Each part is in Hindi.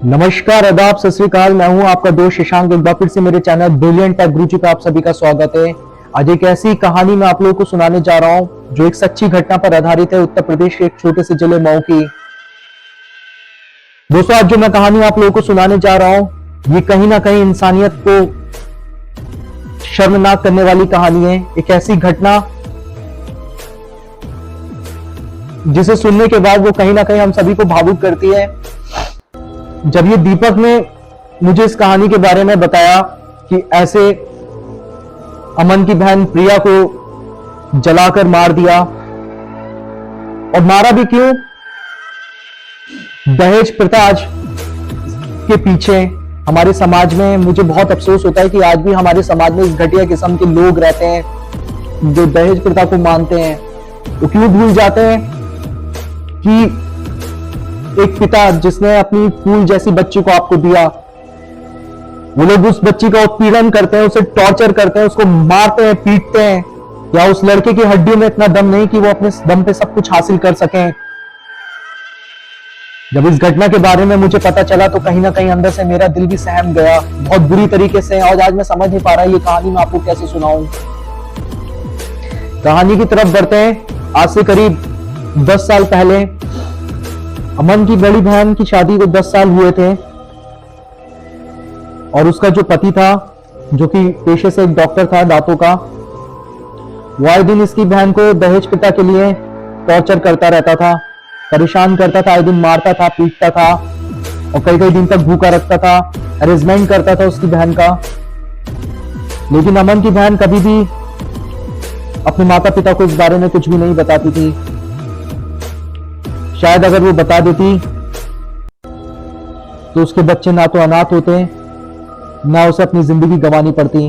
नमस्कार, आदाब, सत श्री अकाल। मैं हूं आपका दोस्त शशांक। एक बार फिर से मेरे चैनल ब्रिलियंट टेक गुरुजी पे आप सभी का स्वागत है। आज एक ऐसी कहानी मैं आप लोगों को सुनाने जा रहा हूं जो एक सच्ची घटना पर आधारित है, उत्तर प्रदेश के एक छोटे से जिले मऊ की। दोस्तों, आज जो मैं कहानी आप लोगों को सुनाने जा रहा हूं ये कहीं ना कहीं इंसानियत को शर्मनाक करने वाली कहानी है। एक ऐसी घटना जिसे सुनने के बाद वो कहीं ना कहीं हम सभी को भावुक करती है। जब ये दीपक ने मुझे इस कहानी के बारे में बताया कि ऐसे अमन की बहन प्रिया को जलाकर मार दिया, और मारा भी क्यों? दहेज प्रथा आज के पीछे हमारे समाज में मुझे बहुत अफसोस होता है कि आज भी हमारे समाज में इस घटिया किस्म के लोग रहते हैं जो दहेज प्रथा को मानते हैं। वो क्यों भूल जाते हैं कि एक पिता जिसने अपनी फूल जैसी बच्ची को आपको दिया, वो लोग उस बच्ची का उत्पीड़न करते हैं, उसे टॉर्चर करते हैं, उसको मारते हैं, पीटते हैं, या उस लड़के की हड्डियों में इतना दम नहीं कि वो अपने दम पे सब कुछ हासिल कर सकें। जब इस घटना के बारे में मुझे पता चला तो कहीं ना कहीं अंदर से मेरा दिल भी सहम गया बहुत बुरी तरीके से। और आज मैं समझ नहीं पा रहा ये कहानी मैं आपको कैसे सुनाऊं। कहानी की तरफ बढ़ते हैं। आज से करीब 10 साल पहले अमन की बड़ी बहन की शादी को 10 साल हुए थे, और उसका जो पति था, जो कि पेशे से एक डॉक्टर था दांतों का, वो आए दिन इसकी बहन को दहेज प्रथा के लिए टॉर्चर करता रहता था, परेशान करता था, आए दिन मारता था, पीटता था, और कई कई दिन तक भूखा रखता था, अरेंजमेंट करता था उसकी बहन का। लेकिन अमन की बहन कभी भी अपने माता पिता को इस बारे में कुछ भी नहीं बताती थी। शायद अगर वो बता देती तो उसके बच्चे ना तो अनाथ होते, ना उसे अपनी जिंदगी गंवानी पड़ती।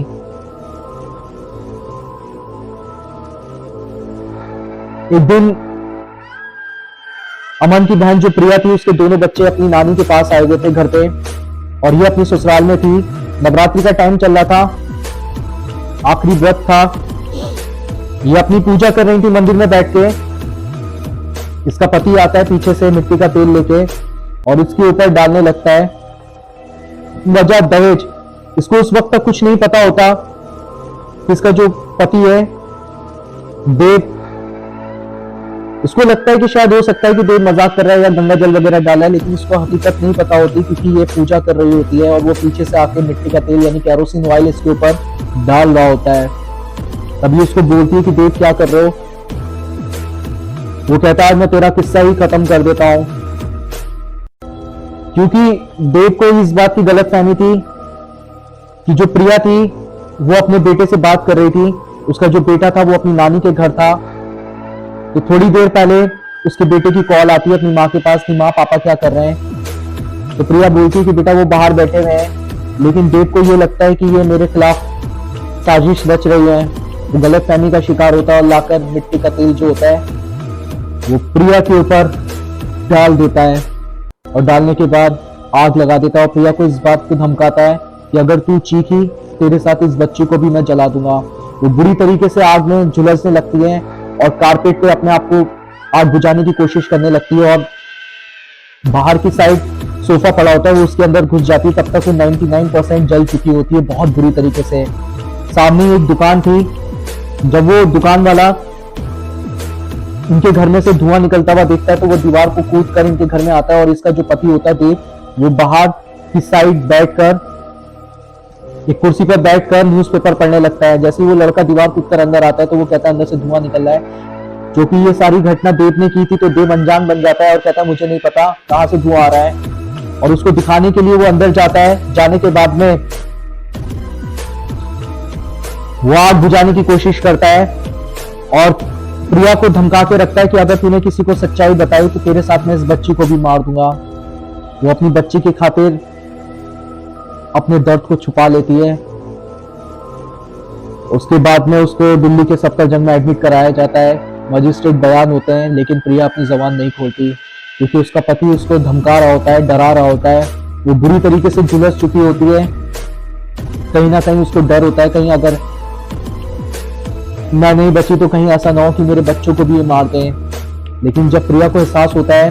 एक दिन अमन की बहन जो प्रिया थी, उसके दोनों बच्चे अपनी नानी के पास आए हुए थे घर पे, और ये अपनी ससुराल में थी। नवरात्रि का टाइम चल रहा था, आखिरी व्रत था। ये अपनी पूजा कर रही थी मंदिर में बैठ के। इसका पति आता है पीछे से मिट्टी का तेल लेके और इसके ऊपर डालने लगता है। वजह दहेज। इसको उस वक्त तक कुछ नहीं पता होता कि इसका जो पति है देव, इसको लगता है कि शायद हो सकता है कि देव मजाक कर रहा है या गंगा जल वगैरह डाला है, लेकिन इसको हकीकत नहीं पता होती क्योंकि ये पूजा कर रही होती है, और वो पीछे से आके मिट्टी का तेल यानी केरोसिन ऑयल इसके ऊपर डाल रहा होता है। तभी उसको बोलती है कि देव क्या कर रहे हो? वो कहता है मैं तेरा किस्सा ही खत्म कर देता हूं। क्योंकि देव को इस बात की गलतफहमी थी कि जो प्रिया थी वो अपने बेटे से बात कर रही थी। उसका जो बेटा था वो अपनी नानी के घर था। तो थोड़ी देर पहले उसके बेटे की कॉल आती है अपनी माँ के पास कि माँ पापा क्या कर रहे हैं। तो प्रिया बोलती है कि बेटा वो बाहर बैठे हुए हैं, लेकिन देव को ये लगता है कि ये मेरे खिलाफ साजिश रच रही है। वो गलतफहमी का शिकार होता है और लाकर मिट्टी का तेल जो होता है वो प्रिया के ऊपर डाल देता है, और डालने के बाद आग लगा देता है, और प्रिया को इस बात को धमकाता है कि अगर तू चीखी तेरे साथ इस बच्ची को भी मैं जला दूंगा। वो बुरी तरीके से आग में झुलसने लगती है और कारपेट पे अपने आप को आग बुझाने की कोशिश करने लगती है, और बाहर की साइड सोफा पड़ा होता है वो उसके अंदर घुस जाती है। तब तक वो 99% जल चुकी होती है बहुत बुरी तरीके से। सामने एक दुकान थी। जब वो दुकान वाला इनके घर में से धुआं निकलता हुआ देखता है तो वो दीवार को कूद कर इनके घर में आता है, और इसका जो पति होता है देव, वो बाहर की साइड बैठकर एक कुर्सी पर बैठकर न्यूज़पेपर पढ़ने लगता है। जैसे ही वो लड़का दीवार कूदकर अंदर आता है तो वो कहता है अंदर से धुआं निकल रहा है, जो कि ये सारी घटना देव ने की थी। तो देव अनजान बन जाता है और कहता है मुझे नहीं पता कहां से धुआं आ रहा है, और उसको दिखाने के लिए वो अंदर जाता है। जाने के बाद में वो आग बुझाने की कोशिश करता है और प्रिया को धमका के रखता है कि अगर तूने किसी को सच्चाई बताई तो तेरे साथ मैं इस बच्ची को भी मार दूंगा। वो अपनी बच्ची की खातिर अपने दर्द को छुपा लेती है। उसके बाद में उसको दिल्ली के सफदरजंग में एडमिट कराया जाता है। मजिस्ट्रेट बयान होते हैं, लेकिन प्रिया अपनी जबान नहीं खोलती क्योंकि उसका पति उसको धमका रहा होता है, डरा रहा होता है। वो बुरी तरीके से झुलस चुकी होती है। कहीं ना कहीं उसको डर होता है कहीं अगर मैं नहीं बची तो कहीं ऐसा ना हो कि मेरे बच्चों को भी ये मार दें। लेकिन जब प्रिया को एहसास होता है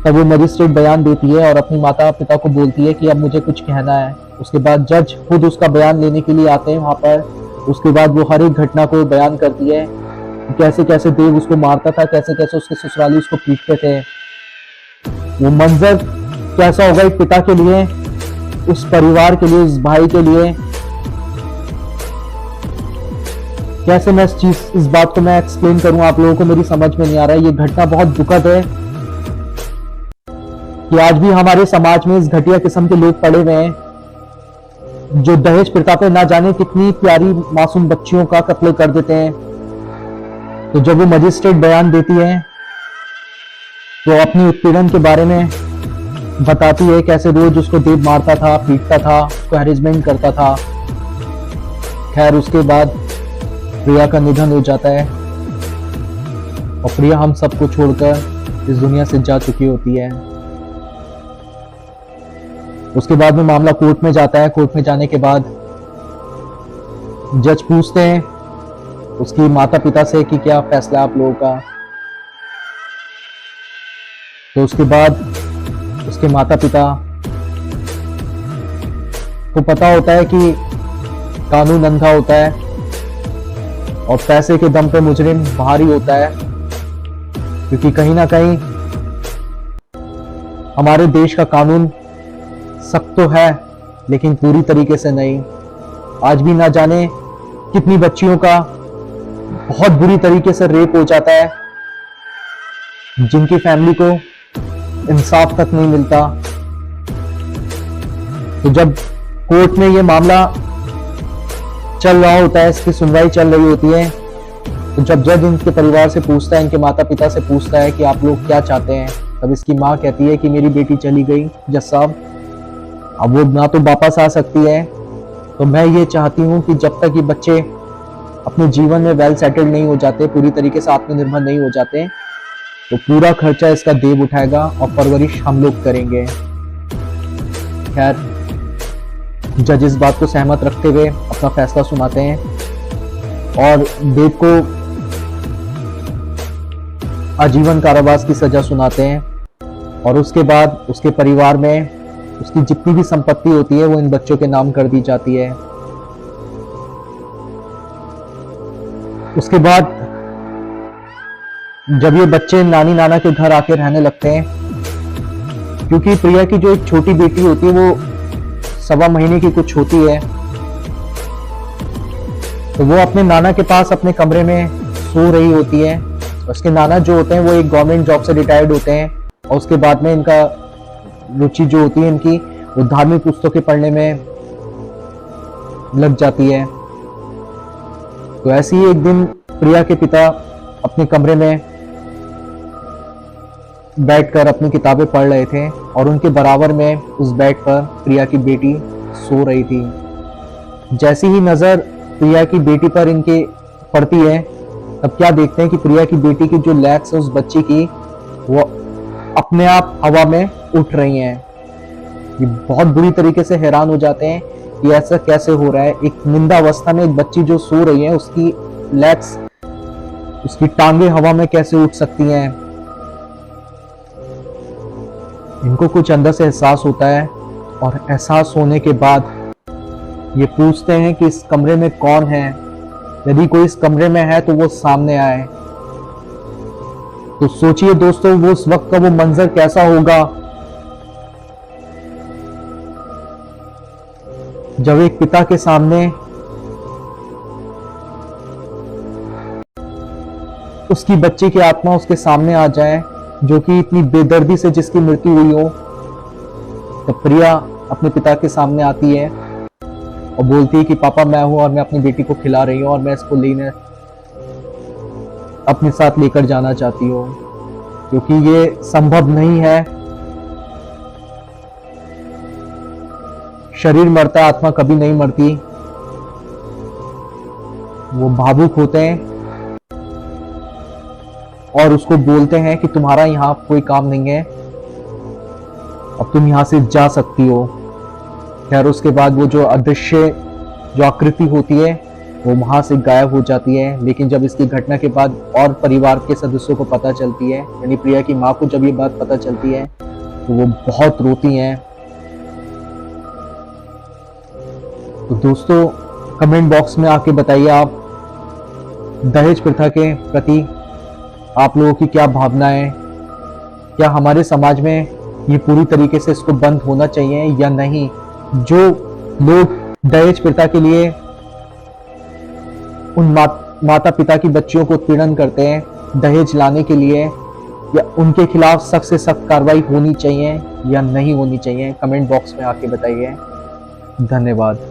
तब वो मजिस्ट्रेट बयान देती है और अपनी माता पिता को बोलती है कि अब मुझे कुछ कहना है। उसके बाद जज खुद उसका बयान लेने के लिए आते हैं वहां पर। उसके बाद वो हर एक घटना को बयान करती है कि कैसे कैसे देव उसको मारता था, कैसे कैसे उसके ससुराली उसको पीटते थे। वो मंजर कैसा होगा एक पिता के लिए, उस परिवार के लिए, उस भाई के लिए। कैसे मैं इस बात को मैं एक्सप्लेन करूं आप लोगों को, मेरी समझ में नहीं आ रहा है। ये घटना बहुत दुखद है कि आज भी हमारे समाज में इस घटिया किस्म के लोग पड़े हुए हैं जो दहेज प्रथा पे ना जाने कितनी प्यारी मासूम बच्चियों का कत्ल कर देते हैं। तो जब वो मजिस्ट्रेट बयान देती है तो अपनी उत्पीड़न के बारे में बताती है, कैसे रोज उसको देव मारता था, पीटता था, उसको हैरेसमेंट करता था। खैर उसके बाद प्रिया का निधन हो जाता है और प्रिया हम सबको छोड़कर इस दुनिया से जा चुकी होती है। उसके बाद में मामला कोर्ट में जाता है। कोर्ट में जाने के बाद जज पूछते हैं उसकी माता पिता से कि क्या फैसला है आप लोगों का। तो उसके बाद उसके माता पिता को पता होता है कि कानून अंधा होता है और पैसे के दम पे मुजरिम भारी होता है, क्योंकि कहीं ना कहीं हमारे देश का कानून सख्त तो है लेकिन पूरी तरीके से नहीं। आज भी ना जाने कितनी बच्चियों का बहुत बुरी तरीके से रेप हो जाता है जिनकी फैमिली को इंसाफ तक नहीं मिलता। तो जब कोर्ट में ये मामला चल रहा होता है, इसकी सुनवाई चल रही होती है, तो जब जज इनके परिवार से पूछता है, इनके माता पिता से पूछता है कि आप लोग क्या चाहते हैं, तब इसकी माँ कहती है कि मेरी बेटी चली गई जज साहब, अब वो ना तो वापस आ सकती है, तो मैं ये चाहती हूँ कि जब तक ये बच्चे अपने जीवन में वेल सेटल्ड नहीं हो जाते, पूरी तरीके से आत्मनिर्भर नहीं हो जाते, तो पूरा खर्चा इसका देव उठाएगा और परवरिश हम लोग करेंगे। खैर जज इस बात को सहमत रखते हुए अपना फैसला सुनाते हैं और देव को आजीवन कारावास की सजा सुनाते हैं। और उसके बाद उसके परिवार में उसकी जितनी भी संपत्ति होती है वो इन बच्चों के नाम कर दी जाती है। उसके बाद जब ये बच्चे नानी नाना के घर आके रहने लगते हैं, क्योंकि प्रिया की जो एक छोटी बेटी होती है वो 1.25 महीने की कुछ होती है, तो वो अपने नाना के पास अपने कमरे में सो रही होती है। उसके नाना जो होते हैं वो एक गवर्नमेंट जॉब से रिटायर्ड होते हैं और उसके बाद में इनका रुचि जो होती है इनकी वो धार्मिक पुस्तकें पढ़ने में लग जाती है। तो ऐसे ही एक दिन प्रिया के पिता अपने कमरे में बैठकर अपनी किताबें पढ़ रहे थे और उनके बराबर में उस बेड पर प्रिया की बेटी सो रही थी। जैसी ही नजर प्रिया की बेटी पर इनके पड़ती है, तब क्या देखते हैं कि प्रिया की बेटी की जो लेग्स है उस बच्ची की वो अपने आप हवा में उठ रही हैं। ये बहुत बुरी तरीके से हैरान हो जाते हैं कि ऐसा कैसे हो रहा है। एक निंदा अवस्था में एक बच्ची जो सो रही है उसकी लेग्स, उसकी टांगे हवा में कैसे उठ सकती हैं। इनको कुछ अंदर से एहसास होता है और एहसास होने के बाद ये पूछते हैं कि इस कमरे में कौन है, यदि कोई इस कमरे में है तो वो सामने आए। तो सोचिए दोस्तों वो उस वक्त का वो मंजर कैसा होगा जब एक पिता के सामने उसकी बच्ची की आत्मा उसके सामने आ जाए, जो कि इतनी बेदर्दी से जिसकी मृत्यु हुई हो। तो प्रिया अपने पिता के सामने आती है और बोलती है कि पापा मैं हूं और मैं अपनी बेटी को खिला रही हूं और मैं इसको लेने अपने साथ लेकर जाना चाहती हूँ, क्योंकि ये संभव नहीं है। शरीर मरता, आत्मा कभी नहीं मरती। वो भावुक होते हैं और उसको बोलते हैं कि तुम्हारा यहाँ कोई काम नहीं है, अब तुम यहां से जा सकती हो। खैर उसके बाद वो जो अदृश्य जो आकृति होती है वो वहां से गायब हो जाती है। लेकिन जब इसकी घटना के बाद और परिवार के सदस्यों को पता चलती है, यानी प्रिया की माँ को जब ये बात पता चलती है तो वो बहुत रोती हैं। तो दोस्तों कमेंट बॉक्स में आके बताइए आप दहेज प्रथा के प्रति आप लोगों की क्या भावना है। क्या हमारे समाज में ये पूरी तरीके से इसको बंद होना चाहिए या नहीं। जो लोग दहेज प्रथा के लिए उन माता पिता की बच्चियों को उत्पीड़न करते हैं दहेज लाने के लिए, या उनके खिलाफ सख्त से सख्त कार्रवाई होनी चाहिए या नहीं होनी चाहिए, कमेंट बॉक्स में आके बताइए। धन्यवाद।